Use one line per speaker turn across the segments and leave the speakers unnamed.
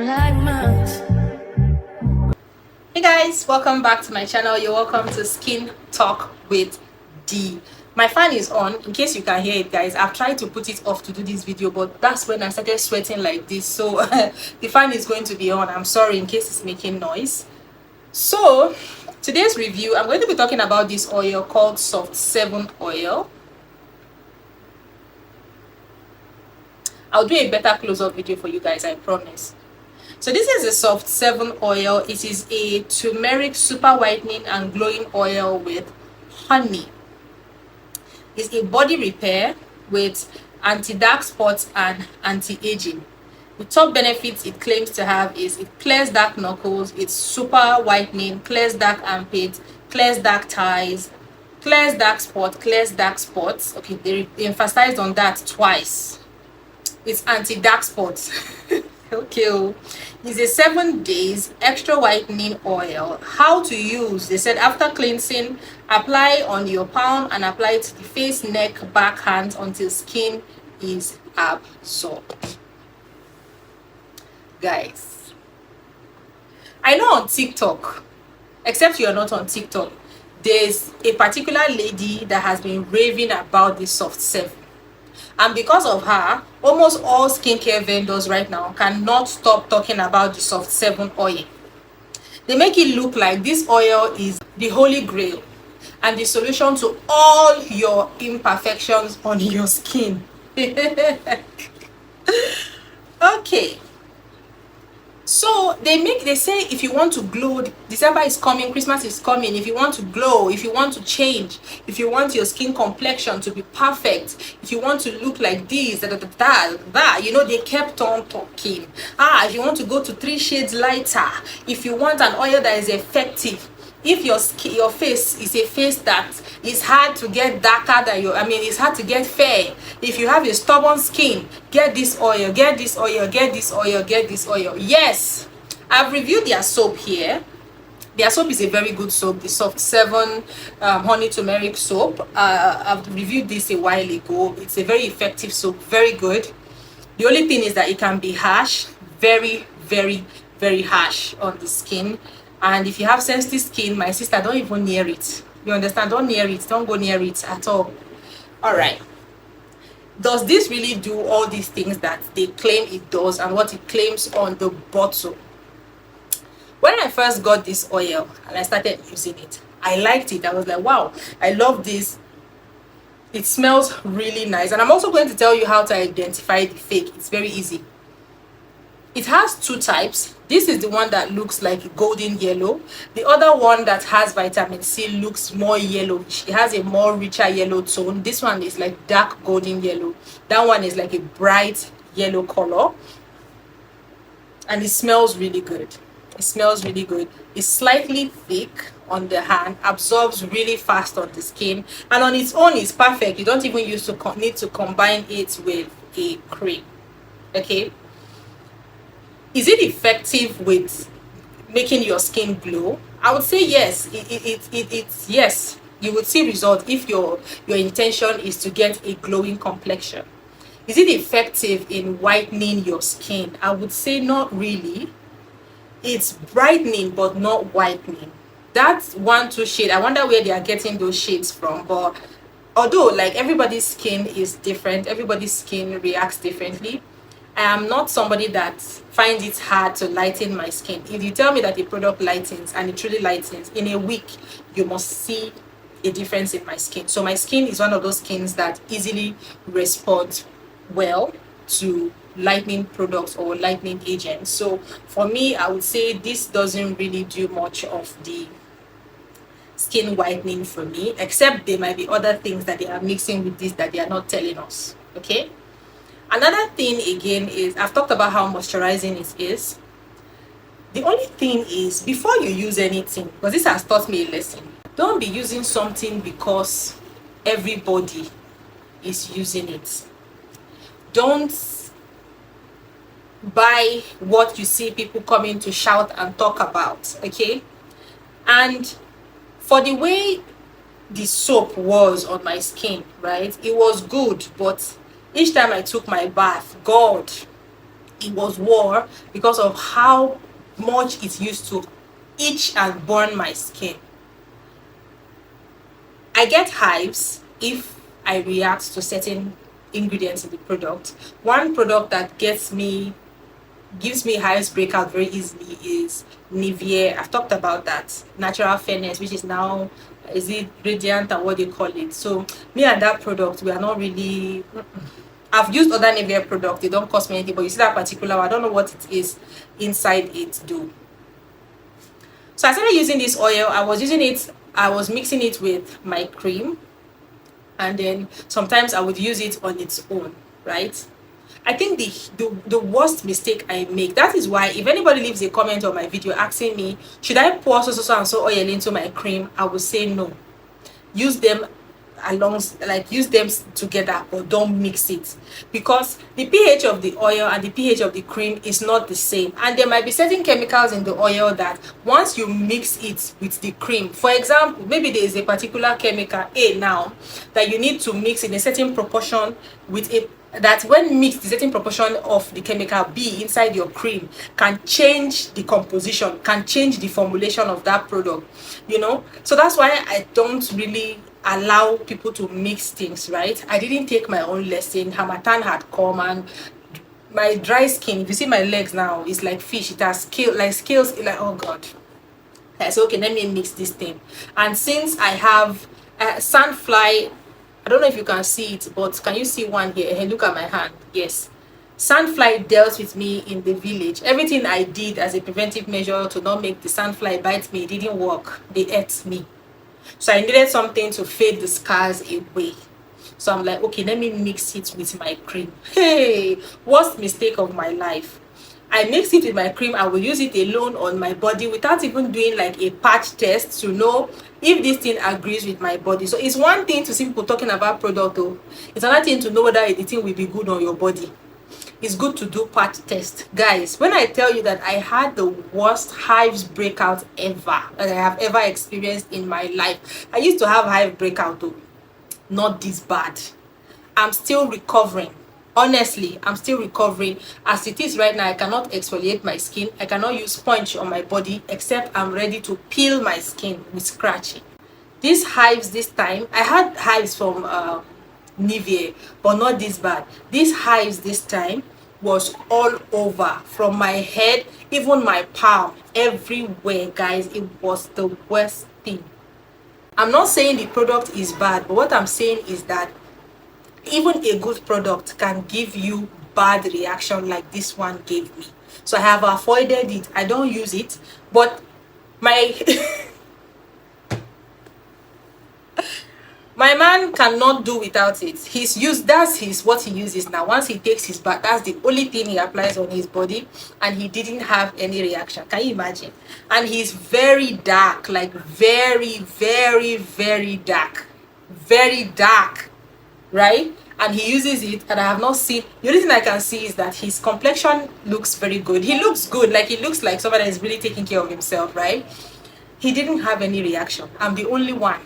like mine.
Hey guys, welcome back to my channel. You're welcome to Skin Talk with D. My fan is on, in case you can hear it guys. I've tried to put it off to do this video, but that's when I started sweating like this, so the fan is going to be on. I'm sorry in case it's making noise. So today's review, I'm going to be talking about this oil called Soft 7 oil. I'll do a better close-up video for you guys, I promise. So this is a Soft 7 oil. It is a turmeric super whitening and glowing oil with honey. It's a body repair with anti-dark spots and anti-aging. The top benefits it claims to have is it clears dark knuckles, it's super whitening, clears dark armpits, clears dark thighs, clears dark spots, clears dark spots. Okay, they emphasized on that twice. It's anti-dark spots. Okay, it's a 7 days extra whitening oil. How to use? They said after cleansing, apply on your palm and apply it to the face, neck, back, hands until skin is absorbed. Guys, I know on TikTok, except you're not on TikTok, there's a particular lady that has been raving about this Soft 7. And because of her, almost all skincare vendors right now cannot stop talking about the Soft 7 oil. They make it look like this oil is the holy grail and the solution to all your imperfections on your skin. Okay. So they say if you want to glow, December is coming, Christmas is coming. If you want to glow, if you want to change, if you want your skin complexion to be perfect, if you want to look like this, you know, they kept on talking. If you want to go to 3 shades lighter, if you want an oil that is effective, if your face is a face that is hard to get darker than it's hard to get fair. If you have a stubborn skin, get this oil, get this oil, get this oil, get this oil. Yes, I've reviewed their soap here. Their soap is a very good soap, the Soft 7 honey turmeric soap. I've reviewed this a while ago. It's a very effective soap, very good. The only thing is that it can be harsh, very, very, very harsh on the skin. And if you have sensitive skin, my sister, don't even near it. You understand? Don't near it. Don't go near it at all. All right. Does this really do all these things that they claim it does and what it claims on the bottle? When I first got this oil and I started using it, I liked it. I was like, wow, I love this. It smells really nice. And I'm also going to tell you how to identify the fake. It's very easy. It has 2 types. This is the one that looks like golden yellow. The other one that has vitamin C looks more yellowish. It has a more richer yellow tone. This one is like dark golden yellow. That one is like a bright yellow color. And it smells really good. It smells really good. It's slightly thick on the hand, absorbs really fast on the skin, and on its own is perfect. You don't even need to combine it with a cream. Okay. Is it effective with making your skin glow? I would say yes. It's yes. You would see results if your intention is to get a glowing complexion. Is it effective in whitening your skin? I would say not really. It's brightening but not whitening. That's 1-2 shade. I wonder where they are getting those shades from. But although like everybody's skin is different, everybody's skin reacts differently. I am not somebody that finds it hard to lighten my skin. If you tell me that a product lightens and it truly lightens, in a week, you must see a difference in my skin. So my skin is one of those skins that easily responds well to lightening products or lightening agents. So for me, I would say this doesn't really do much of the skin whitening for me, except there might be other things that they are mixing with this that they are not telling us. Okay. Another thing again is I've talked about how moisturizing it is. The only thing is before you use anything, because this has taught me a lesson, don't be using something because everybody is using it. Don't buy what you see people coming to shout and talk about. Okay. And for the way the soap was on my skin, right, it was good, but each time I took my bath, God, it was war because of how much it used to itch and burn my skin. I get hives if I react to certain ingredients in the product. One product that gives me hives breakout very easily is Nivea. I've talked about that. Natural fairness, which is now, is it radiant or what they call it. So me and that product, we are not really. I've used other Nivea products, they don't cost me anything, but you see that particular one, I don't know what it is inside it do. So I started using this oil. I was mixing it with my cream, and then sometimes I would use it on its own, right? I think the worst mistake I make, that is why if anybody leaves a comment on my video asking me, should I pour so and so oil into my cream, I will say no. Use them along, like use them together, but don't mix it, because the pH of the oil and the pH of the cream is not the same, and there might be certain chemicals in the oil that once you mix it with the cream, for example, maybe there is a particular chemical A now that you need to mix in a certain proportion with a, that when mixed, the certain proportion of the chemical B inside your cream can change the composition, can change the formulation of that product, you know. So that's why I don't really allow people to mix things, right? I didn't take my own lesson. Hamatan had come, and my dry skin, if you see my legs now, it's like fish. It has scales, like, oh god. I said, okay, let me mix this thing. And since I have sandfly, I don't know if you can see it, but can you see one here? Hey, look at my hand. Yes. Sandfly dealt with me in the village. Everything I did as a preventive measure to not make the sandfly bite me, it didn't work. They ate me. So I needed something to fade the scars away. So I'm like, okay, let me mix it with my cream. Hey, worst mistake of my life. I mix it with my cream. I will use it alone on my body without even doing like a patch test to know if this thing agrees with my body. So it's one thing to see people talking about product, though. It's another thing to know whether the thing will be good on your body. It's good to do patch test. Guys, when I tell you that I had the worst hives breakout ever that I have ever experienced in my life. I used to have hive breakout though. Not this bad. I'm still recovering. Honestly, I'm still recovering. As it is right now, I cannot exfoliate my skin. I cannot use sponge on my body, except I'm ready to peel my skin with scratching. These hives this time, I had hives from Nivea, but not this bad. These hives this time was all over, from my head, even my palm, everywhere, guys. It was the worst thing. I'm not saying the product is bad, but what I'm saying is that even a good product can give you bad reaction like this one gave me. So I have avoided it. I don't use it, but my my man cannot do without it. He's used, that's his what he uses now. Once he takes his bath, that's the only thing he applies on his body, and he didn't have any reaction. Can you imagine? And he's very dark, like very, very, very dark, very dark, right? And he uses it, and I have not seen, the only thing I can see is that his complexion looks very good. He looks good, like he looks like somebody that is really taking care of himself, right? He didn't have any reaction. I'm the only one.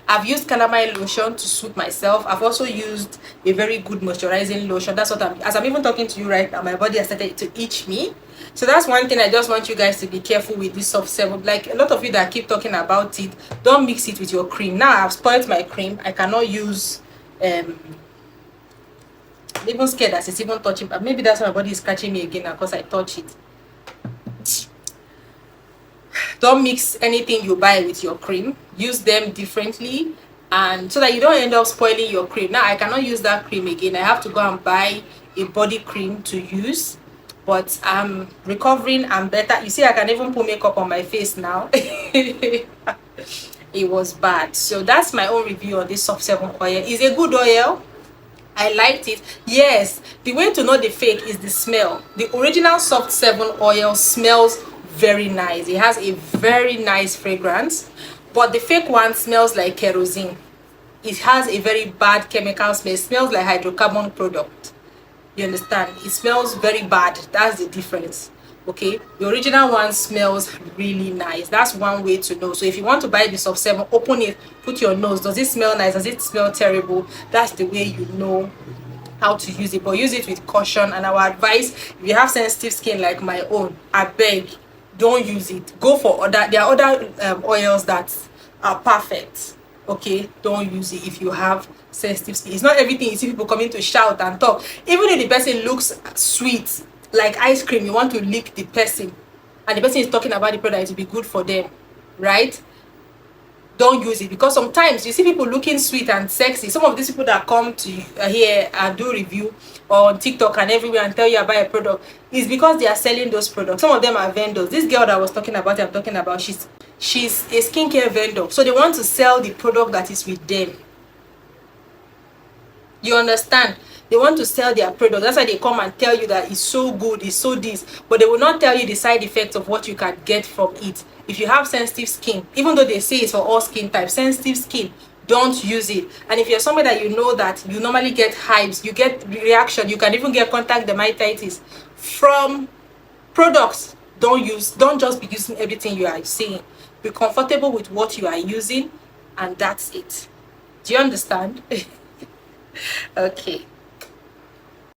I've used calamine lotion to soothe myself. I've also used a very good moisturizing lotion. That's what as I'm even talking to you right now, my body has started to itch me. So that's one thing I just want you guys to be careful with this soft serum. Like a lot of you that keep talking about it, don't mix it with your cream. Now I've spoiled my cream. I cannot use I'm even scared that it's even touching, but maybe that's why my body is scratching me again because I touch it. Don't mix anything you buy with your cream. Use them differently, and so that you don't end up spoiling your cream. Now I cannot use that cream again. I have to go and buy a body cream to use, but I'm recovering. I'm better. You see, I can even put makeup on my face now. It was bad. So that's my own review on this soft serum oil. It's a good oil. I liked it. Yes, the way to know the fake is the smell. The original soft serum oil smells very nice. It has a very nice fragrance, but the fake one smells like kerosene. It has a very bad chemical smell. It smells like hydrocarbon product. You understand? It smells very bad. That's the difference. Okay, the original one smells really nice. That's one way to know. So if you want to buy the soft serum, open it, put your nose. Does it smell nice? Does it smell terrible? That's the way you know how to use it, but use it with caution. And our advice, if you have sensitive skin like my own, I beg, don't use it. Go for other, there are other oils that are perfect. Okay, don't use it if you have sensitive skin. It's not everything you see people coming to shout and talk. Even if the person looks sweet like ice cream, you want to lick the person, and the person is talking about the product, it will be good for them, right? Don't use it, because sometimes you see people looking sweet and sexy. Some of these people that come to here and do review or on TikTok and everywhere and tell you about a product is because they are selling those products. Some of them are vendors. This girl that I was talking about, she's a skincare vendor, so they want to sell the product that is with them. You understand? They want to sell their product. That's why they come and tell you that it's so good, it's so this, but they will not tell you the side effects of what you can get from it. If you have sensitive skin, even though they say it's for all skin types, sensitive skin, don't use it. And if you're somebody that you know that you normally get hives, you get reaction, you can even get contact dermatitis from products, don't just be using everything you are seeing. Be comfortable with what you are using, and that's it. Do you understand? Okay.